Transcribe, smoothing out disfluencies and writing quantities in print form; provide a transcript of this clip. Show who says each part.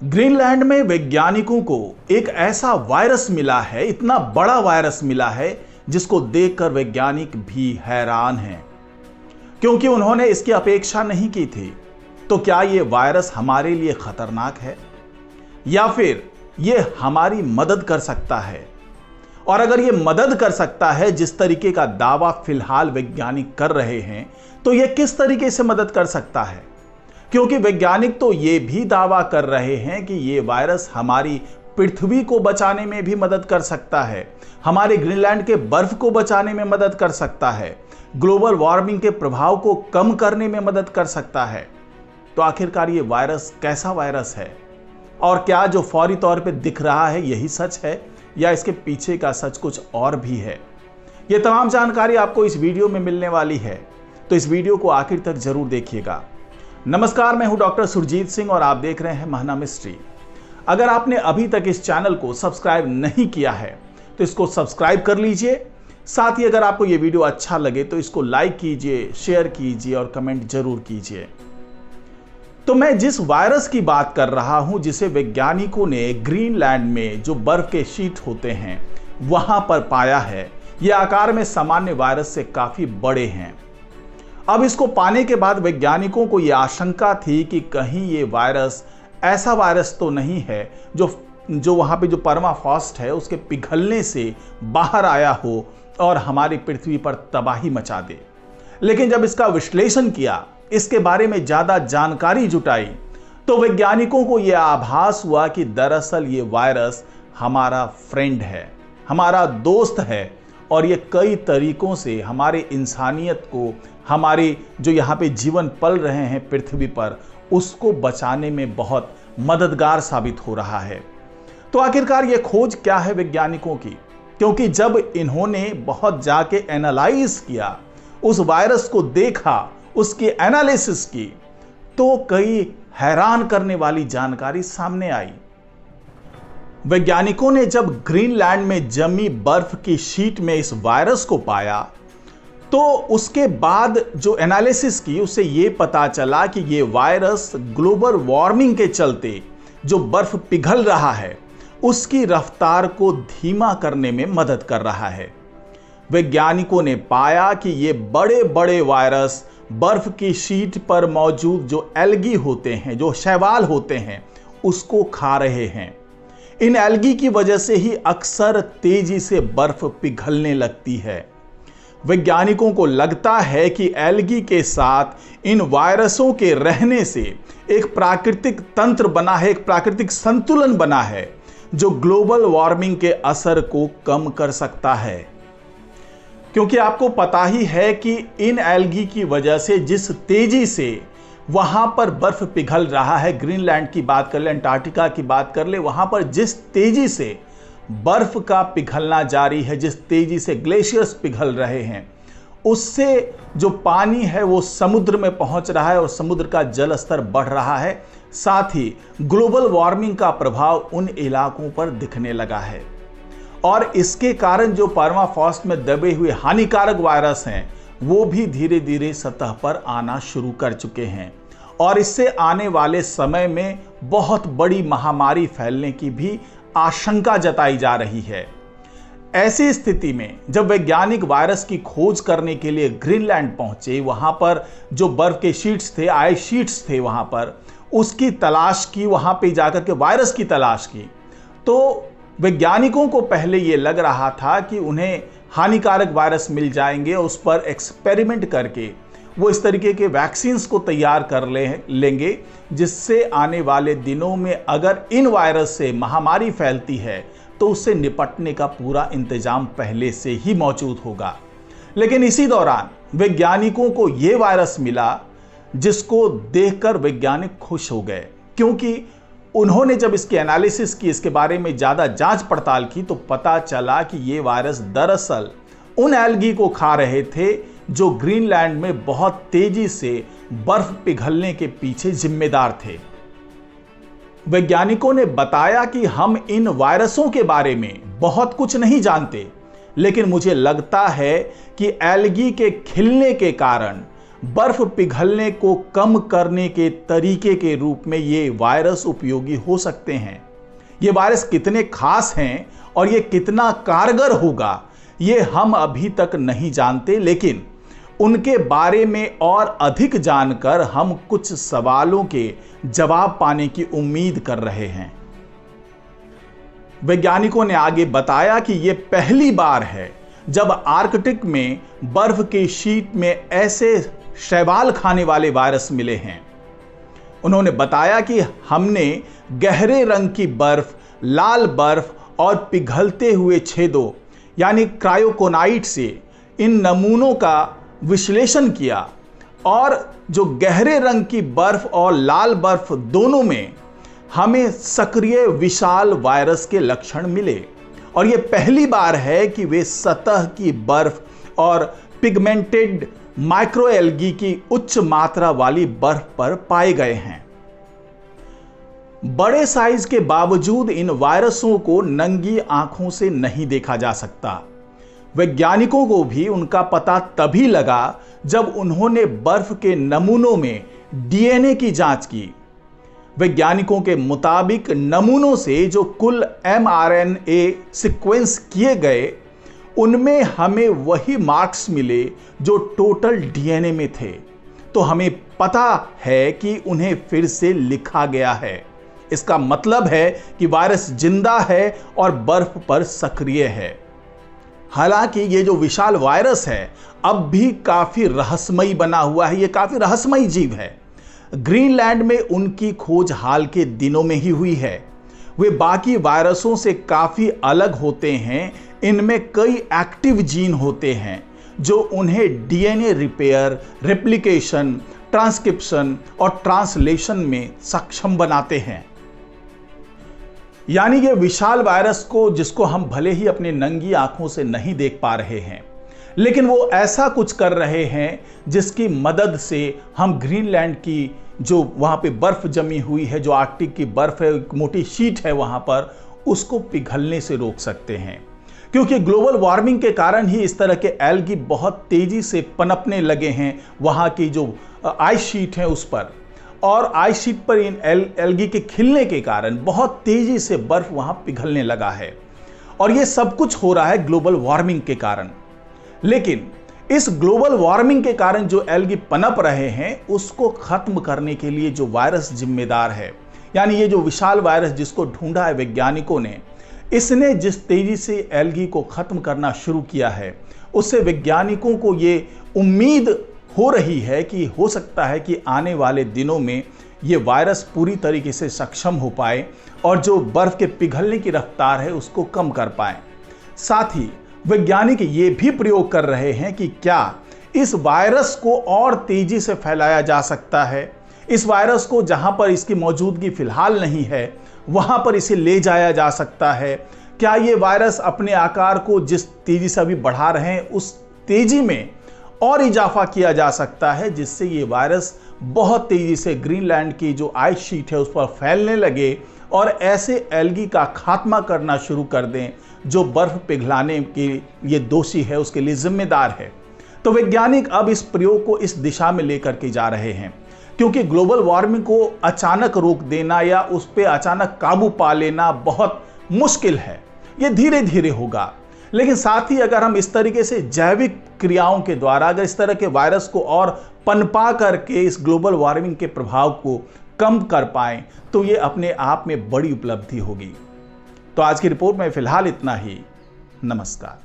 Speaker 1: Greenland में वैज्ञानिकों को एक ऐसा वायरस मिला है, इतना बड़ा वायरस मिला है जिसको देखकर वैज्ञानिक भी हैरान हैं, क्योंकि उन्होंने इसकी अपेक्षा नहीं की थी। तो क्या यह वायरस हमारे लिए खतरनाक है या फिर यह हमारी मदद कर सकता है? और अगर यह मदद कर सकता है, जिस तरीके का दावा फिलहाल वैज्ञानिक कर रहे हैं, तो यह किस तरीके से मदद कर सकता है? क्योंकि वैज्ञानिक तो ये भी दावा कर रहे हैं कि ये वायरस हमारी पृथ्वी को बचाने में भी मदद कर सकता है, हमारे ग्रीनलैंड के बर्फ को बचाने में मदद कर सकता है, ग्लोबल वार्मिंग के प्रभाव को कम करने में मदद कर सकता है। तो आखिरकार ये वायरस कैसा वायरस है, और क्या जो फौरी तौर पे दिख रहा है यही सच है या इसके पीछे का सच कुछ और भी है? ये तमाम जानकारी आपको इस वीडियो में मिलने वाली है, तो इस वीडियो को आखिर तक जरूर देखिएगा। नमस्कार, मैं हूं डॉक्टर सुरजीत सिंह और आप देख रहे हैं महाना मिस्ट्री। अगर आपने अभी तक इस चैनल को सब्सक्राइब नहीं किया है तो इसको सब्सक्राइब कर लीजिए। साथ ही अगर आपको ये वीडियो अच्छा लगे तो इसको लाइक कीजिए, शेयर कीजिए और कमेंट जरूर कीजिए। तो मैं जिस वायरस की बात कर रहा हूं, जिसे वैज्ञानिकों ने ग्रीनलैंड में जो बर्फ के शीट होते हैं वहां पर पाया है, ये आकार में सामान्य वायरस से काफी बड़े हैं। अब इसको पाने के बाद वैज्ञानिकों को यह आशंका थी कि कहीं ये वायरस ऐसा वायरस तो नहीं है जो वहां पे जो परमाफ्रॉस्ट है उसके पिघलने से बाहर आया हो और हमारी पृथ्वी पर तबाही मचा दे। लेकिन जब इसका विश्लेषण किया, इसके बारे में ज्यादा जानकारी जुटाई, तो वैज्ञानिकों को यह आभास हुआ कि दरअसल ये वायरस हमारा फ्रेंड है, हमारा दोस्त है, और ये कई तरीकों से हमारे इंसानियत को, हमारे जो यहाँ पे जीवन पल रहे हैं पृथ्वी पर, उसको बचाने में बहुत मददगार साबित हो रहा है। तो आखिरकार ये खोज क्या है वैज्ञानिकों की? क्योंकि जब इन्होंने बहुत जाके एनालाइज किया, उस वायरस को देखा, उसकी एनालिसिस की, तो कई हैरान करने वाली जानकारी सामने आई। वैज्ञानिकों ने जब ग्रीनलैंड में जमी बर्फ की शीट में इस वायरस को पाया, तो उसके बाद जो एनालिसिस की, उससे यह पता चला कि यह वायरस ग्लोबल वार्मिंग के चलते जो बर्फ पिघल रहा है उसकी रफ्तार को धीमा करने में मदद कर रहा है। वैज्ञानिकों ने पाया कि ये बड़े बड़े वायरस बर्फ की शीट पर मौजूद जो एल्गी होते हैं, जो शैवाल होते हैं, उसको खा रहे हैं। इन एल्गी की वजह से ही अक्सर तेजी से बर्फ पिघलने लगती है। वैज्ञानिकों को लगता है कि एल्गी के साथ इन वायरसों के रहने से एक प्राकृतिक तंत्र बना है, एक प्राकृतिक संतुलन बना है जो ग्लोबल वार्मिंग के असर को कम कर सकता है। क्योंकि आपको पता ही है कि इन एल्गी की वजह से जिस तेजी से वहां पर बर्फ पिघल रहा है, ग्रीनलैंड की बात कर ले, अंटार्कटिका की बात कर ले, वहां पर जिस तेजी से बर्फ का पिघलना जारी है, जिस तेजी से ग्लेशियर्स पिघल रहे हैं, उससे जो पानी है वो समुद्र में पहुंच रहा है और समुद्र का जल स्तर बढ़ रहा है। साथ ही ग्लोबल वार्मिंग का प्रभाव उन इलाकों पर दिखने लगा है, और इसके कारण जो परमाफ्रॉस्ट में दबे हुए हानिकारक वायरस हैं वो भी धीरे धीरे सतह पर आना शुरू कर चुके हैं, और इससे आने वाले समय में बहुत बड़ी महामारी फैलने की भी आशंका जताई जा रही है। ऐसी स्थिति में जब वैज्ञानिक वायरस की खोज करने के लिए ग्रीनलैंड पहुंचे, वहां पर जो बर्फ के शीट्स थे, आइस शीट्स थे, वहां पर उसकी तलाश की, वहां पे जाकर के वायरस की तलाश की, तो वैज्ञानिकों को पहले यह लग रहा था कि उन्हें हानिकारक वायरस मिल जाएंगे, उस पर एक्सपेरिमेंट करके वो इस तरीके के वैक्सीन्स को तैयार कर लेंगे, जिससे आने वाले दिनों में अगर इन वायरस से महामारी फैलती है तो उससे निपटने का पूरा इंतजाम पहले से ही मौजूद होगा। लेकिन इसी दौरान वैज्ञानिकों को यह वायरस मिला, जिसको देखकर वैज्ञानिक खुश हो गए, क्योंकि उन्होंने जब इसकी एनालिसिस की, इसके बारे में ज़्यादा जांच पड़ताल की, तो पता चला कि ये वायरस दरअसल उन एल्गी को खा रहे थे जो ग्रीनलैंड में बहुत तेजी से बर्फ पिघलने के पीछे जिम्मेदार थे। वैज्ञानिकों ने बताया कि हम इन वायरसों के बारे में बहुत कुछ नहीं जानते, लेकिन मुझे लगता है कि एल्गी के खिलने के कारण बर्फ पिघलने को कम करने के तरीके के रूप में ये वायरस उपयोगी हो सकते हैं। ये वायरस कितने खास हैं और ये कितना कारगर होगा, ये हम अभी तक नहीं जानते, लेकिन उनके बारे में और अधिक जानकर हम कुछ सवालों के जवाब पाने की उम्मीद कर रहे हैं। वैज्ञानिकों ने आगे बताया कि यह पहली बार है जब आर्कटिक में बर्फ के शीट में ऐसे शैवाल खाने वाले वायरस मिले हैं। उन्होंने बताया कि हमने गहरे रंग की बर्फ, लाल बर्फ और पिघलते हुए छेदों यानी क्रायोकोनाइट से इन नमूनों का विश्लेषण किया और जो गहरे रंग की बर्फ और लाल बर्फ दोनों में हमें सक्रिय विशाल वायरस के लक्षण मिले। और यह पहली बार है कि वे सतह की बर्फ और पिगमेंटेड माइक्रोएल्गी की उच्च मात्रा वाली बर्फ पर पाए गए हैं। बड़े साइज के बावजूद इन वायरसों को नंगी आंखों से नहीं देखा जा सकता। वैज्ञानिकों को भी उनका पता तभी लगा जब उन्होंने बर्फ के नमूनों में डीएनए की जांच की। वैज्ञानिकों के मुताबिक नमूनों से जो कुल mRNA सीक्वेंस किए गए, उनमें हमें वही मार्क्स मिले जो टोटल डीएनए में थे। तो हमें पता है कि उन्हें फिर से लिखा गया है। इसका मतलब है कि वायरस जिंदा है और बर्फ पर सक्रिय है। हालांकि ये जो विशाल वायरस है अब भी काफी रहस्यमयी बना हुआ है। ये काफी रहस्यमयी जीव है। ग्रीनलैंड में उनकी खोज हाल के दिनों में ही हुई है। वे बाकी वायरसों से काफी अलग होते हैं। इनमें कई एक्टिव जीन होते हैं जो उन्हें डीएनए रिपेयर, रेप्लिकेशन, ट्रांसक्रिप्शन और ट्रांसलेशन में सक्षम बनाते हैं। यानी ये विशाल वायरस को, जिसको हम भले ही अपनी नंगी आंखों से नहीं देख पा रहे हैं, लेकिन वो ऐसा कुछ कर रहे हैं जिसकी मदद से हम ग्रीनलैंड की जो वहाँ पे बर्फ जमी हुई है, जो आर्कटिक की बर्फ है, एक मोटी शीट है वहाँ पर, उसको पिघलने से रोक सकते हैं। क्योंकि ग्लोबल वार्मिंग के कारण ही इस तरह के एल्गी बहुत तेजी से पनपने लगे हैं वहाँ की जो आइस शीट है उस पर। और आइस शीट पर इन एल्गी के खिलने के कारण बहुत तेजी से बर्फ वहाँ पिघलने लगा है। और ये सब कुछ हो रहा है ग्लोबल वार्मिंग के कारण। लेकिन इस ग्लोबल वार्मिंग के कारण जो एल्गी पनप रहे हैं, उसको खत्म करने के लिए जो वायरस जिम्मेदार है, यानी ये जो विशाल वायरस जिसको ढूंढा है वैज्ञानिकों ने, इसने जिस तेजी से एल्गी को खत्म करना शुरू किया है, उससे वैज्ञानिकों को ये उम्मीद हो रही है कि हो सकता है कि आने वाले दिनों में ये वायरस पूरी तरीके से सक्षम हो पाए और जो बर्फ के पिघलने की रफ्तार है उसको कम कर पाए। साथ ही वैज्ञानिक ये भी प्रयोग कर रहे हैं कि क्या इस वायरस को और तेजी से फैलाया जा सकता है। इस वायरस को जहां पर इसकी मौजूदगी फिलहाल नहीं है, वहां पर इसे ले जाया जा सकता है। क्या ये वायरस अपने आकार को जिस तेजी से अभी बढ़ा रहे हैं, उस तेजी में और इजाफा किया जा सकता है, जिससे ये वायरस बहुत तेजी से ग्रीनलैंड की जो आइस शीट है उस पर फैलने लगे और ऐसे एल्गी का खात्मा करना शुरू कर दें जो बर्फ पिघलाने के ये दोषी है, उसके लिए जिम्मेदार है। तो वैज्ञानिक अब इस प्रयोग को इस दिशा में लेकर के जा रहे हैं, क्योंकि ग्लोबल वार्मिंग को अचानक रोक देना या उस पर अचानक काबू पा लेना बहुत मुश्किल है। ये धीरे धीरे होगा। लेकिन साथ ही अगर हम इस तरीके से जैविक क्रियाओं के द्वारा अगर इस तरह के वायरस को और पनपा करके इस ग्लोबल वार्मिंग के प्रभाव को कम कर पाएं, तो ये अपने आप में बड़ी उपलब्धि होगी। तो आज की रिपोर्ट में फिलहाल इतना ही। नमस्कार।